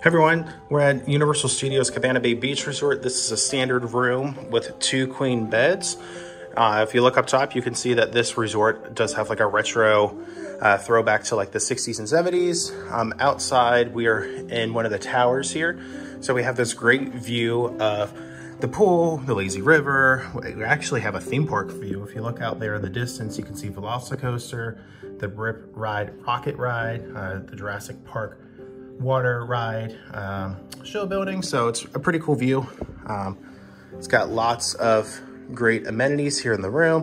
Everyone, we're at Universal Studios Cabana Bay Beach Resort. This is a standard room with 2 queen beds. If you look up top, you can see that this resort does have like a retro throwback to like the 60s and 70s. Outside, we are in one of the towers here. So we have this great view of the pool, the lazy river. We actually have a theme park view. If you look out there in the distance, you can see Velocicoaster, the Rip Ride, Rocket Ride, the Jurassic Park water ride, show building. So it's a pretty cool view. It's got lots of great amenities here in the room.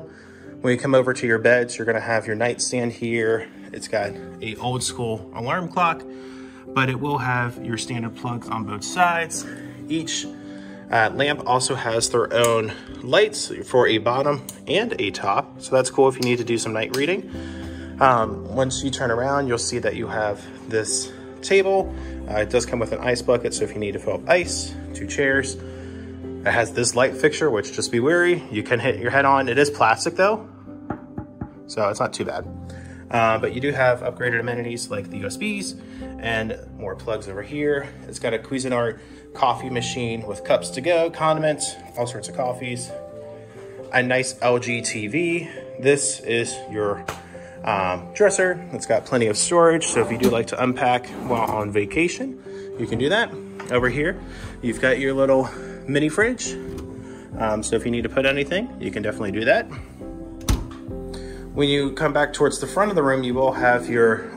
When you come over to your beds, you're gonna have your nightstand here. It's got a old school alarm clock, but it will have your standard plugs on both sides. Each lamp also has their own lights for a bottom and a top. So that's cool if you need to do some night reading. Once you turn around, you'll see that you have this table. It does come with an ice bucket, so if you need to fill up ice, 2 chairs. It has this light fixture, which just be wary, you can hit your head on. It is plastic though, so it's not too bad. But you do have upgraded amenities like the USBs and more plugs over here. It's got a Cuisinart coffee machine with cups to go, condiments, all sorts of coffees. A nice LG TV. This is your dresser. It's got plenty of storage, so if you do like to unpack while on vacation, you can do that. Over here, you've got your little mini fridge. So if you need to put anything, you can definitely do that. When you come back towards the front of the room, you will have your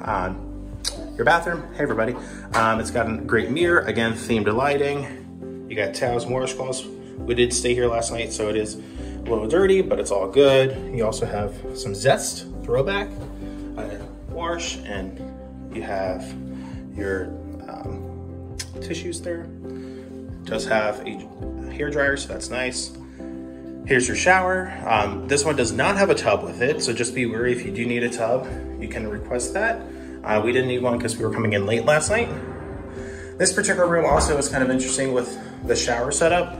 bathroom. Hey everybody. It's got a great mirror, again, themed lighting. You got towels and washcloths. We did stay here last night, so it is a little dirty, but it's all good. You also have some Zest throwback, wash, and you have your tissues there. It does have a hair dryer, so that's nice. Here's your shower. This one does not have a tub with it, so just be wary if you do need a tub, you can request that. We didn't need one because we were coming in late last night. This particular room also is kind of interesting with the shower setup.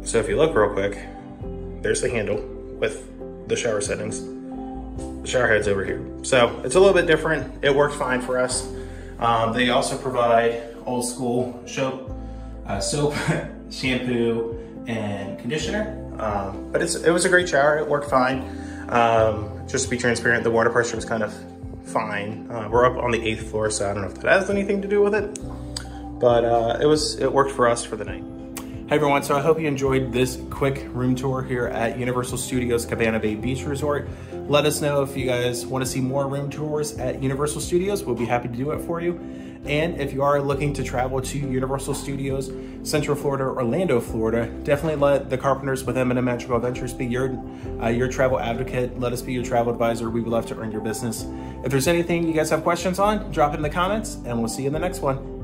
So if you look real quick, there's the handle with the shower settings. The shower head's over here. So it's a little bit different. It worked fine for us. They also provide old school soap, shampoo, and conditioner. But it was a great shower. It worked fine. Just to be transparent, the water pressure was kind of fine. We're up on the 8th floor, so I don't know if that has anything to do with it. But it worked for us for the night. Hey everyone, so I hope you enjoyed this quick room tour here at Universal Studios Cabana Bay Beach Resort. Let us know if you guys want to see more room tours at Universal Studios. We'll be happy to do it for you. And if you are looking to travel to Universal Studios, Central Florida, Orlando, Florida, definitely let the Carpenters with M&M Magical Adventures be your travel advocate. Let us be your travel advisor. We would love to earn your business. If there's anything you guys have questions on, drop it in the comments, and we'll see you in the next one.